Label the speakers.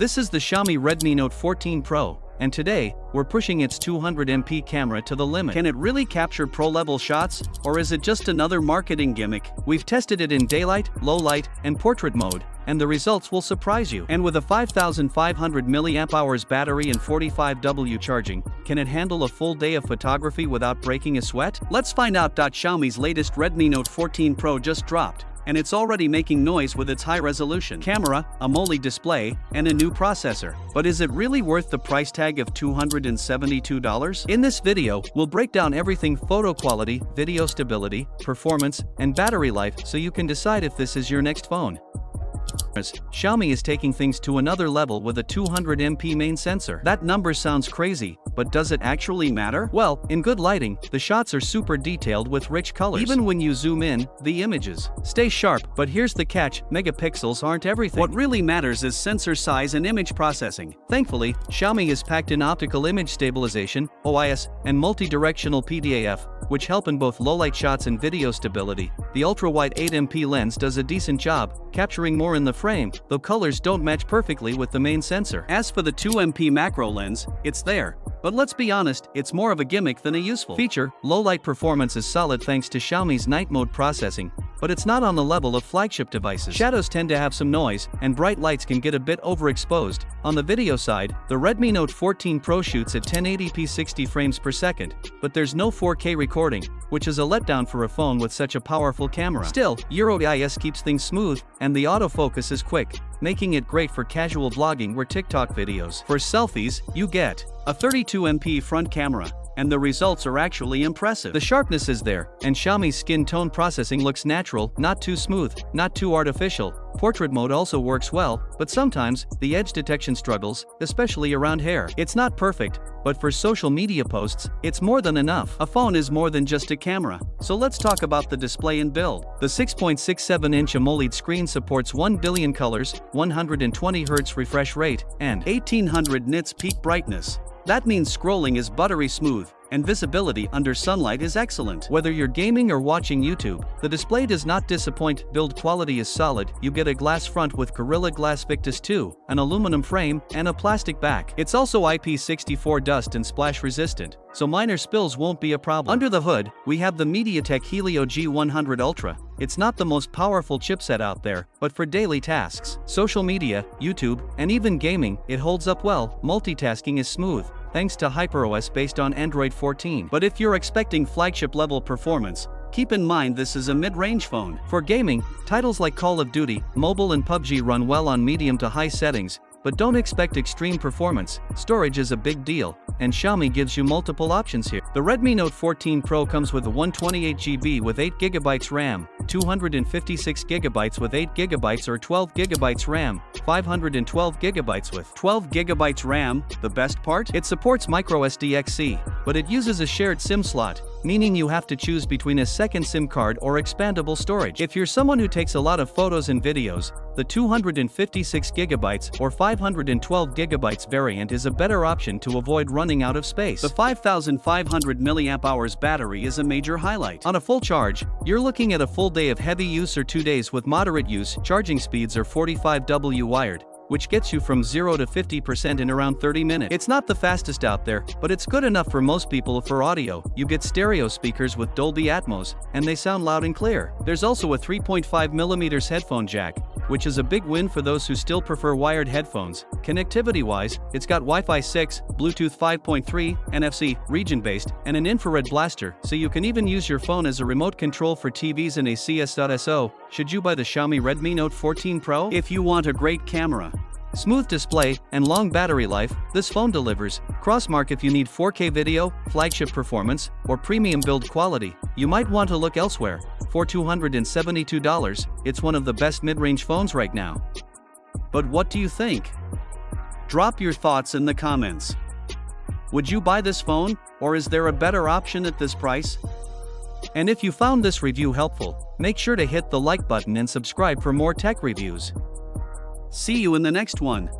Speaker 1: This is the Xiaomi Redmi Note 14 Pro, and today, we're pushing its 200MP camera to the limit. Can it really capture pro-level shots, or is it just another marketing gimmick? We've tested it in daylight, low light, and portrait mode, and the results will surprise you. And with a 5500 mAh battery and 45W charging, can it handle a full day of photography without breaking a sweat? Let's find out. Xiaomi's latest Redmi Note 14 Pro just dropped, and it's already making noise with its high-resolution camera, AMOLED display, and a new processor. But is it really worth the price tag of $272? In this video, we'll break down everything: photo quality, video stability, performance, and battery life, so you can decide if this is your next phone. Xiaomi is taking things to another level with a 200MP main sensor. That number sounds crazy, but does it actually matter? Well, in good lighting, the shots are super detailed with rich colors. Even when you zoom in, the images stay sharp. But here's the catch: megapixels aren't everything. What really matters is sensor size and image processing. Thankfully, Xiaomi has packed in optical image stabilization, OIS, and multi-directional PDAF, which help in both low-light shots and video stability. The ultra-wide 8MP lens does a decent job, capturing more in the frame, though colors don't match perfectly with the main sensor. As for the 2MP macro lens, it's there, but let's be honest, it's more of a gimmick than a useful feature. Low-light performance is solid thanks to Xiaomi's night mode processing, but it's not on the level of flagship devices. Shadows tend to have some noise, and bright lights can get a bit overexposed. On the video side, the Redmi Note 14 Pro shoots at 1080p 60 frames per second, but there's no 4K recording, which is a letdown for a phone with such a powerful camera. Still, OIS keeps things smooth, and the autofocus is quick, making it great for casual vlogging or TikTok videos. For selfies, you get a 32MP front camera, and the results are actually impressive. The sharpness is there, and Xiaomi's skin tone processing looks natural, not too smooth, not too artificial. Portrait mode also works well, but sometimes, the edge detection struggles, especially around hair. It's not perfect, but for social media posts, it's more than enough. A phone is more than just a camera, so let's talk about the display and build. The 6.67-inch AMOLED screen supports 1 billion colors, 120Hz refresh rate, and 1800 nits peak brightness. That means scrolling is buttery smooth, and visibility under sunlight is excellent. Whether you're gaming or watching YouTube, the display does not disappoint. Build quality is solid. You get a glass front with Gorilla Glass Victus 2, an aluminum frame, and a plastic back. It's also IP64 dust and splash resistant, so minor spills won't be a problem. Under the hood, we have the MediaTek Helio G100 Ultra. It's not the most powerful chipset out there, but for daily tasks, social media, YouTube, and even gaming, it holds up well. Multitasking is smooth, thanks to HyperOS based on Android 14. But if you're expecting flagship-level performance, keep in mind this is a mid-range phone. For gaming, titles like Call of Duty, Mobile, and PUBG run well on medium to high settings, but don't expect extreme performance. Storage is a big deal, and Xiaomi gives you multiple options here. The Redmi Note 14 Pro comes with a 128GB with 8GB RAM, 256GB with 8GB or 12GB RAM, 512GB with 12GB RAM. The best part? It supports microSD-XC, but it uses a shared SIM slot, meaning you have to choose between a second SIM card or expandable storage. If you're someone who takes a lot of photos and videos, the 256GB or 512GB variant is a better option to avoid running out of space. The 5500 mAh battery is a major highlight. On a full charge, you're looking at a full day of heavy use or 2 days with moderate use. Charging speeds are 45W wired, which gets you from 0 to 50% in around 30 minutes. It's not the fastest out there, but it's good enough for most people. For audio, you get stereo speakers with Dolby Atmos, and they sound loud and clear. There's also a 3.5mm headphone jack, which is a big win for those who still prefer wired headphones. Connectivity-wise, it's got Wi-Fi 6, Bluetooth 5.3, NFC, region-based, and an infrared blaster, so you can even use your phone as a remote control for TVs and a CS.SO. Should you buy the Xiaomi Redmi Note 14 Pro? If you want a great camera, smooth display, and long battery life, this phone delivers. Crossmark if you need 4K video, flagship performance, or premium build quality, you might want to look elsewhere. For $272, it's one of the best mid-range phones right now. But what do you think? Drop your thoughts in the comments. Would you buy this phone, or is there a better option at this price? And if you found this review helpful, make sure to hit the like button and subscribe for more tech reviews. See you in the next one.